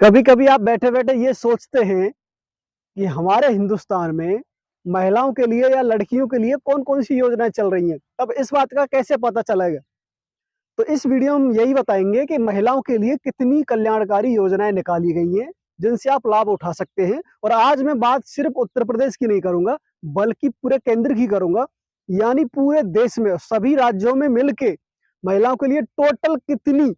कभी कभी आप बैठे बैठे ये सोचते हैं कि हमारे हिंदुस्तान में महिलाओं के लिए या लड़कियों के लिए कौन कौन सी योजनाएं चल रही हैं। अब इस बात का कैसे पता चलेगा? तो इस वीडियो में हम यही बताएंगे कि महिलाओं के लिए कितनी कल्याणकारी योजनाएं निकाली गई हैं जिनसे आप लाभ उठा सकते हैं। और आज मैं बात सिर्फ उत्तर प्रदेश की नहीं करूंगा, बल्कि पूरे केंद्र की करूंगा, यानी पूरे देश में सभी राज्यों में मिलके महिलाओं के लिए टोटल कितनी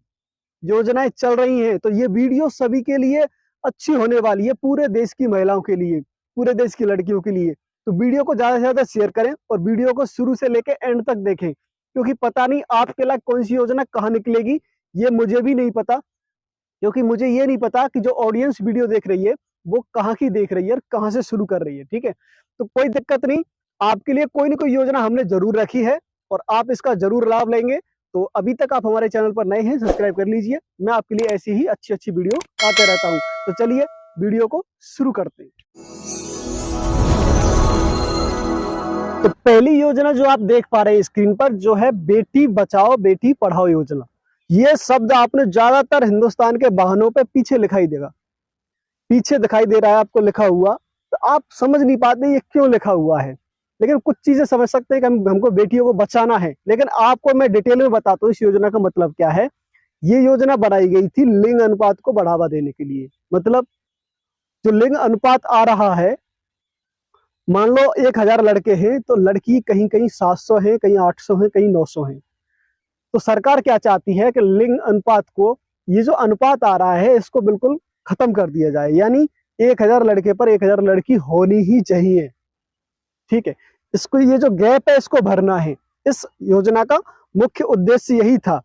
योजनाएं चल रही हैं। तो ये वीडियो सभी के लिए अच्छी होने वाली है, पूरे देश की महिलाओं के लिए, पूरे देश की लड़कियों के लिए। तो वीडियो को ज्यादा से ज्यादा शेयर करें और वीडियो को शुरू से लेकर एंड तक देखें, क्योंकि पता नहीं आपके लायक कौन सी योजना कहाँ निकलेगी, ये मुझे भी नहीं पता। क्योंकि मुझे ये नहीं पता कि जो ऑडियंस वीडियो देख रही है वो कहाँ की देख रही है और कहाँ से शुरू कर रही है। ठीक है, तो कोई दिक्कत नहीं, आपके लिए कोई ना कोई योजना हमने जरूर रखी है और आप इसका जरूर लाभ लेंगे। तो अभी तक आप हमारे चैनल पर नए हैं, सब्सक्राइब कर लीजिए। मैं आपके लिए ऐसी ही अच्छी अच्छी वीडियो आते रहता हूँ। तो चलिए वीडियो को शुरू करते हैं। तो पहली योजना जो आप देख पा रहे हैं स्क्रीन पर, जो है बेटी बचाओ बेटी पढ़ाओ योजना। ये शब्द आपने ज्यादातर हिंदुस्तान के वाहनों पे पीछे दिखाई देगा, पीछे दिखाई दे रहा है आपको लिखा हुआ। तो आप समझ नहीं पाते ये क्यों लिखा हुआ है, लेकिन कुछ चीजें समझ सकते हैं कि हमको बेटियों को बचाना है। लेकिन आपको मैं डिटेल में बताता हूँ इस योजना का मतलब क्या है। ये योजना बनाई गई थी लिंग अनुपात को बढ़ावा देने के लिए। मतलब जो लिंग अनुपात आ रहा है, मान लो 1000 लड़के हैं तो लड़की कहीं कहीं 700 है, कहीं 800 है, कहीं 900 है। तो सरकार क्या चाहती है कि लिंग अनुपात को, ये जो अनुपात आ रहा है इसको बिल्कुल खत्म कर दिया जाए, यानी 1000 लड़के पर 1000 लड़की होनी ही चाहिए। ठीक है, इसको, ये जो गैप है इसको भरना है। इस योजना का मुख्य उद्देश्य यही था।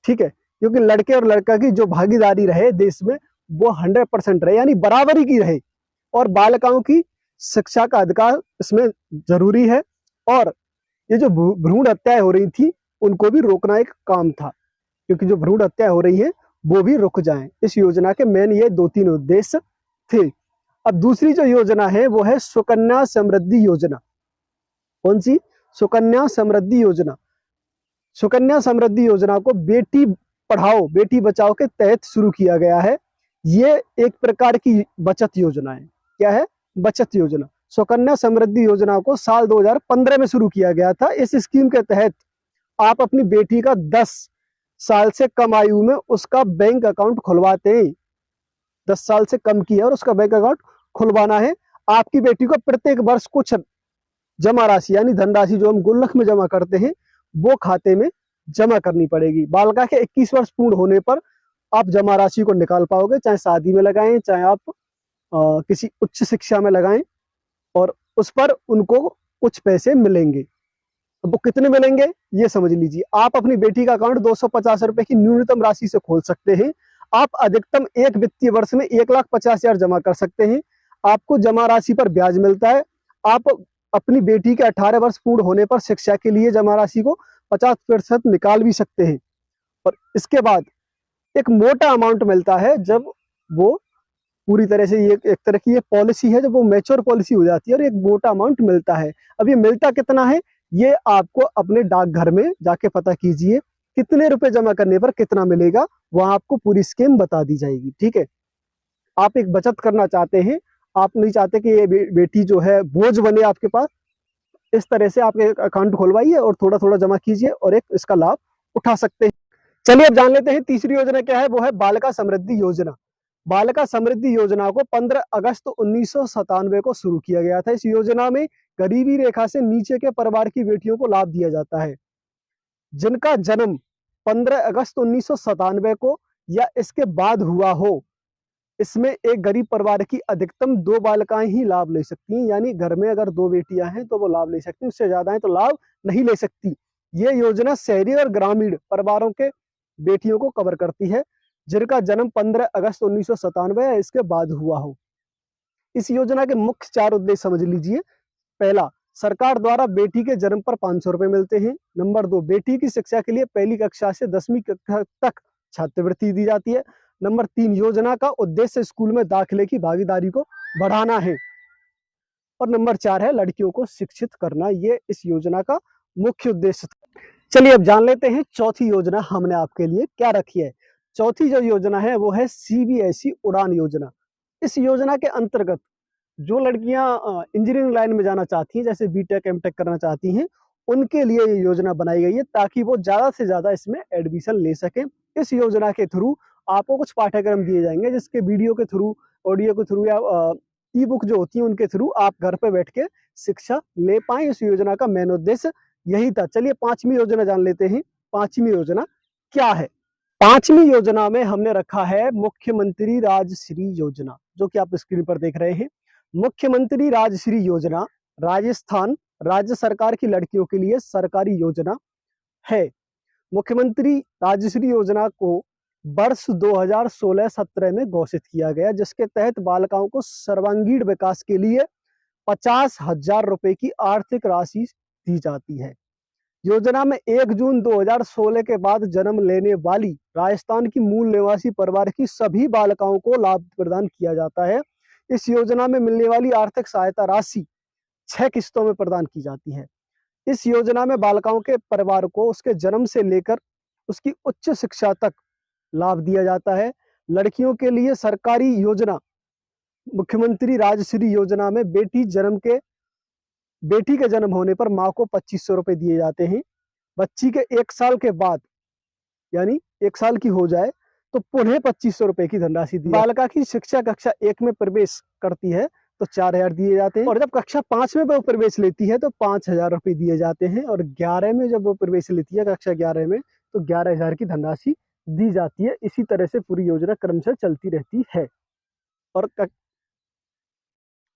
ठीक है, क्योंकि लड़के और लड़का की जो भागीदारी रहे देश में वो 100% रहे, यानी बराबरी की रहे। और बालिकाओं की शिक्षा का अधिकार इसमें जरूरी है। और ये जो भ्रूण हत्याएं हो रही थी उनको भी रोकना एक काम था, क्योंकि जो भ्रूण हत्या हो रही है वो भी रुक जाएं। इस योजना के मेन ये 2-3 उद्देश्य थे। अब दूसरी जो योजना है वो है सुकन्या समृद्धि योजना। कौन सी? सुकन्या समृद्धि योजना। सुकन्या समृद्धि योजना को बेटी पढ़ाओ बेटी बचाओ के तहत शुरू किया गया है। ये एक प्रकार की बचत योजना है। क्या है? बचत योजना। सुकन्या समृद्धि योजना को साल 2015 में शुरू किया गया था। इस स्कीम के तहत आप अपनी बेटी का 10 साल से कम आयु में उसका बैंक अकाउंट खुलवाते हैं। 10 साल से कम की है और उसका बैंक अकाउंट खुलवाना है। आपकी बेटी को प्रत्येक वर्ष कुछ जमा राशि, यानी धनराशि जो हम गुल्लक में जमा करते हैं, वो खाते में जमा करनी पड़ेगी। बालिका के 21 वर्ष पूर्ण होने पर आप जमा राशि को निकाल पाओगे, चाहे शादी में लगाएं, चाहे आप किसी उच्च शिक्षा में लगाएं, और उस पर उनको कुछ पैसे मिलेंगे। अब वो कितने मिलेंगे ये समझ लीजिए। आप अपनी बेटी का अकाउंट 250 रुपए की न्यूनतम राशि से खोल सकते हैं। आप अधिकतम एक वित्तीय वर्ष में 1,50,000 जमा कर सकते हैं। आपको जमा राशि पर ब्याज मिलता है। आप अपनी बेटी के 18 वर्ष पूर्ण होने पर शिक्षा के लिए जमा राशि को 50% निकाल भी सकते हैं। और इसके बाद एक मोटा अमाउंट मिलता है जब वो पूरी तरह से, ये एक तरह की ये पॉलिसी है, जब वो मैच्योर पॉलिसी हो जाती है और एक मोटा अमाउंट मिलता है। अब ये मिलता कितना है ये आपको अपने डाकघर में जाके पता कीजिए, कितने रुपए जमा करने पर कितना मिलेगा, वहां आपको पूरी स्कीम बता दी जाएगी। ठीक है, आप एक बचत करना चाहते हैं, आप नहीं चाहते कि ये बेटी जो है बोझ बने आपके पास, इस तरह से आप एक अकाउंट खोलवाइए और थोड़ा थोड़ा जमा कीजिए और एक इसका लाभ उठा सकते हैं। चलिए अब जान लेते हैं तीसरी योजना क्या है। वो है बालिका समृद्धि योजना। बालिका समृद्धि योजना को 15 अगस्त 1997 को शुरू किया गया था। इस योजना में गरीबी रेखा से नीचे के परिवार की बेटियों को लाभ दिया जाता है, जिनका जन्म 15 अगस्त 1997 को या इसके बाद हुआ हो। इसमें एक गरीब परिवार की अधिकतम 2 बालिकाएं ही लाभ ले सकती हैं, यानी घर में अगर 2 बेटियां हैं तो वो लाभ ले सकती हैं, उससे ज्यादा है तो लाभ नहीं ले सकती। ये योजना शहरी और ग्रामीण परिवारों के बेटियों को कवर करती है जिनका जन्म 15 अगस्त 1997 या इसके बाद हुआ हो। इस योजना के मुख्य 4 उद्देश्य समझ लीजिए। पहला, सरकार द्वारा बेटी के जन्म पर 500 रुपए मिलते हैं। नंबर 2, बेटी की शिक्षा के लिए पहली कक्षा से 10वीं कक्षा तक छात्रवृत्ति दी जाती है। नंबर 3, योजना का उद्देश्य स्कूल में दाखिले की भागीदारी को बढ़ाना है। और नंबर 4 है लड़कियों को शिक्षित करना। ये इस योजना का मुख्य उद्देश्य था। चलिए अब जान लेते हैं चौथी योजना हमने आपके लिए क्या रखी है। चौथी जो योजना है वो है सीबीएसई उड़ान योजना। इस योजना के अंतर्गत जो लड़कियां इंजीनियरिंग लाइन में जाना चाहती हैं, जैसे बीटेक एमटेक करना चाहती हैं, उनके लिए ये योजना बनाई गई है ताकि वो ज़्यादा से ज़्यादा इसमें एडमिशन ले सकें। इस योजना के थ्रू आपको कुछ पाठ्यक्रम दिए जाएंगे, जिसके वीडियो के थ्रू, ऑडियो के थ्रू या ई बुक जो होती है उनके थ्रू आप घर पे बैठ के शिक्षा ले पाएं। इस योजना का मेन उद्देश्य यही था। चलिए पांचवी योजना जान लेते हैं। पांचवी योजना क्या है? पांचवी योजना में हमने रखा है मुख्यमंत्री राजश्री योजना, जो कि आप स्क्रीन पर देख रहे हैं। मुख्यमंत्री राजश्री योजना राजस्थान राज्य सरकार की लड़कियों के लिए सरकारी योजना है। मुख्यमंत्री राजश्री योजना को वर्ष 2016-17 में घोषित किया गया, जिसके तहत बालिकाओं को सर्वांगीण विकास के लिए 50,000 रुपए की आर्थिक राशि दी जाती है। योजना में 1 जून 2016 के बाद जन्म लेने वाली राजस्थान की मूल निवासी परिवार की सभी बालिकाओं को लाभ प्रदान किया जाता है। इस योजना में मिलने वाली आर्थिक सहायता राशि 6 किस्तों में प्रदान की जाती है। इस योजना में बालिकाओं के परिवार को उसके जन्म से लेकर उसकी उच्च शिक्षा तक लाभ दिया जाता है। लड़कियों के लिए सरकारी योजना मुख्यमंत्री राजश्री योजना में बेटी के जन्म होने पर माँ को 2500 रुपए दिए जाते हैं। बच्ची के 1 साल के बाद, यानी 1 साल की हो जाए तो पुनः 2500 रुपए की धनराशि दी। बालिका की शिक्षा कक्षा 1 में प्रवेश करती है तो 4000 दिए जाते हैं, और जब कक्षा 5 में वो प्रवेश लेती है तो 5000 रुपए दिए जाते हैं, और 11 में जब वो प्रवेश लेती है कक्षा 11 में तो 11000 की धनराशि दी जाती है। इसी तरह से पूरी योजना क्रमशः चलती रहती है। और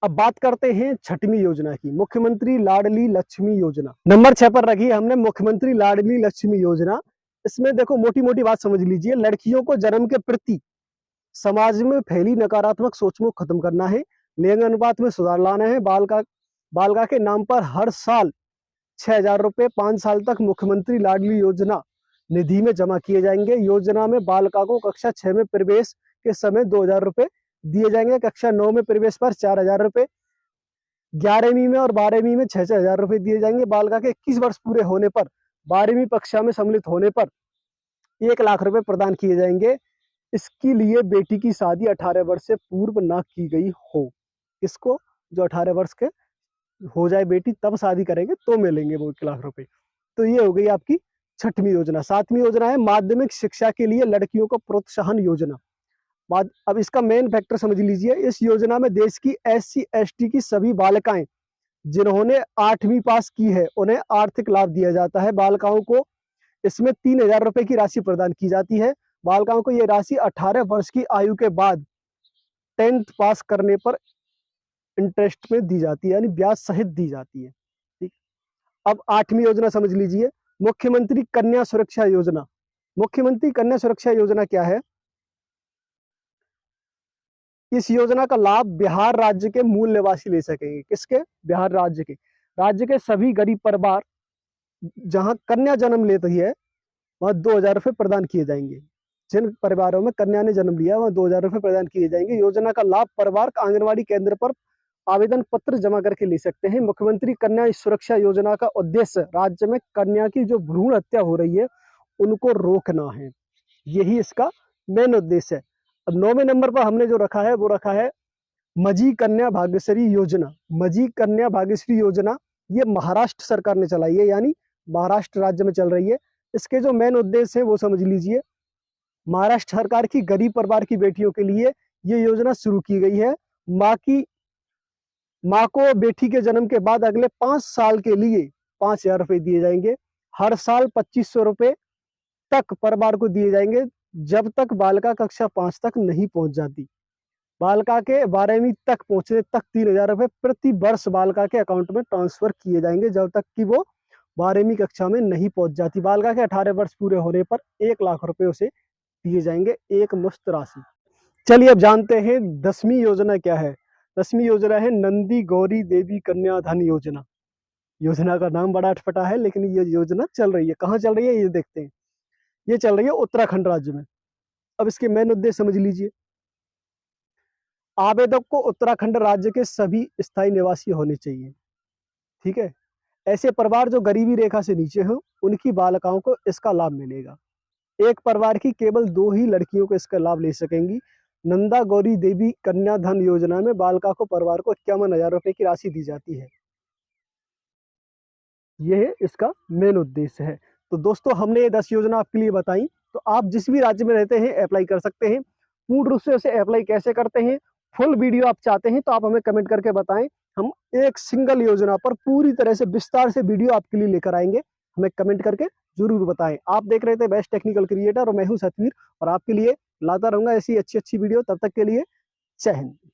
अब बात करते हैं छठवीं योजना की, मुख्यमंत्री लाडली लक्ष्मी योजना। नंबर 6 पर रखी है हमने मुख्यमंत्री लाडली लक्ष्मी योजना। इसमें देखो मोटी मोटी बात समझ लीजिए। लड़कियों को जन्म के प्रति समाज में फैली नकारात्मक सोच को खत्म करना है, लिंग अनुपात में सुधार लाना है। बालिका के नाम पर हर साल 6000 रुपए 5 साल तक मुख्यमंत्री लाडली योजना निधि में जमा किए जाएंगे। योजना में बालिका को कक्षा 6 में प्रवेश के समय 2000 रुपए दिए जाएंगे, कक्षा 9 में प्रवेश पर 4000 रुपए, 11वीं में और 12वीं में 6,000 रुपए दिए जाएंगे। बालिका के 21 वर्ष पूरे होने पर 12वीं कक्षा में सम्मिलित होने पर 1 लाख रुपए प्रदान किए जाएंगे। इसके लिए बेटी की शादी 18 वर्ष से पूर्व न की गई हो। इसको जो 18 वर्ष के हो जाए बेटी तब शादी करेंगे तो मिलेंगे वो 1 लाख रुपए। तो ये हो गई आपकी छठवीं योजना। सातवीं योजना है माध्यमिक शिक्षा के लिए लड़कियों को प्रोत्साहन योजना। अब इसका मेन फैक्टर समझ लीजिए। इस योजना में देश की SC ST की सभी बालिकाएं जिन्होंने 8वीं पास की है उन्हें आर्थिक लाभ दिया जाता है। बालिकाओं को इसमें 3000 रुपए की राशि प्रदान की जाती है। बालिकाओं को यह राशि 18 वर्ष की आयु के बाद 10th पास करने पर इंटरेस्ट में दी जाती है, यानी ब्याज सहित दी जाती है। ठीक। अब 8वीं योजना समझ लीजिए, मुख्यमंत्री कन्या सुरक्षा योजना। मुख्यमंत्री कन्या सुरक्षा योजना क्या है? इस योजना का लाभ बिहार राज्य के मूल निवासी ले सकेंगे। किसके? बिहार राज्य के। राज्य के सभी गरीब परिवार जहां कन्या जन्म लेती है वहां 2000 रुपए प्रदान किए जाएंगे। जिन परिवारों में कन्या ने जन्म लिया वहां 2000 रुपए प्रदान किए जाएंगे। योजना का लाभ परिवार आंगनबाड़ी केंद्र पर आवेदन पत्र जमा करके ले सकते हैं। मुख्यमंत्री कन्या सुरक्षा योजना का उद्देश्य राज्य में कन्या की जो भ्रूण हत्या हो रही है उनको रोकना है। यही इसका मेन उद्देश्य है। अब 9वें नंबर पर हमने जो रखा है वो रखा है मजी कन्या भाग्यश्री योजना। मजी कन्या भाग्यश्री योजना ये महाराष्ट्र सरकार ने चलाई है, यानी महाराष्ट्र राज्य में चल रही है। इसके जो मेन उद्देश्य है वो समझ लीजिए। महाराष्ट्र सरकार की गरीब परिवार की बेटियों के लिए ये योजना शुरू की गई है। माँ को बेटी के जन्म के बाद अगले 5 साल के लिए 5000 रुपए दिए जाएंगे। हर साल 2500 रुपए तक परिवार को दिए जाएंगे जब तक बालिका कक्षा 5 तक नहीं पहुंच जाती। बालिका के 12वीं तक पहुंचने तक 3000 रुपए प्रति वर्ष बालिका के अकाउंट में ट्रांसफर किए जाएंगे जब तक कि वो 12वीं कक्षा में नहीं पहुंच जाती। बालिका के 18 वर्ष पूरे होने पर 1 लाख रुपए उसे दिए जाएंगे, एक मुश्त राशि। चलिए अब जानते हैं 10वीं योजना क्या है। 10वीं योजना है नंदी गौरी देवी कन्या धन योजना। योजना का नाम बड़ा अटपटा है लेकिन ये योजना चल रही है। कहाँ चल रही है ये देखते हैं। ये चल रही है उत्तराखंड राज्य में। अब इसके मेन उद्देश्य समझ लीजिए। आवेदक को उत्तराखंड राज्य के सभी स्थायी निवासी होने चाहिए। ठीक है। ऐसे परिवार जो गरीबी रेखा से नीचे हो उनकी बालिकाओं को इसका लाभ मिलेगा। एक परिवार की केवल 2 ही लड़कियों को इसका लाभ ले सकेंगी। नंदा गौरी देवी कन्या धन योजना में बालिका को परिवार को 51,000 रुपए की राशि दी जाती है। यह इसका मेन उद्देश्य है। तो दोस्तों हमने ये 10 योजना आपके लिए बताई, तो आप जिस भी राज्य में रहते हैं अप्लाई कर सकते हैं। पूर्ण रूप से इसे अप्लाई कैसे करते हैं, फुल वीडियो आप चाहते हैं तो आप हमें कमेंट करके बताएं। हम एक सिंगल योजना पर पूरी तरह से विस्तार से वीडियो आपके लिए लेकर आएंगे। हमें कमेंट करके जरूर बताएं। आप देख रहे थे बेस्ट टेक्निकल क्रिएटर और मैं हूं सतवीर, और आपके लिए लाता रहूंगा ऐसी अच्छी वीडियो। तब तक के लिए जय हिंद।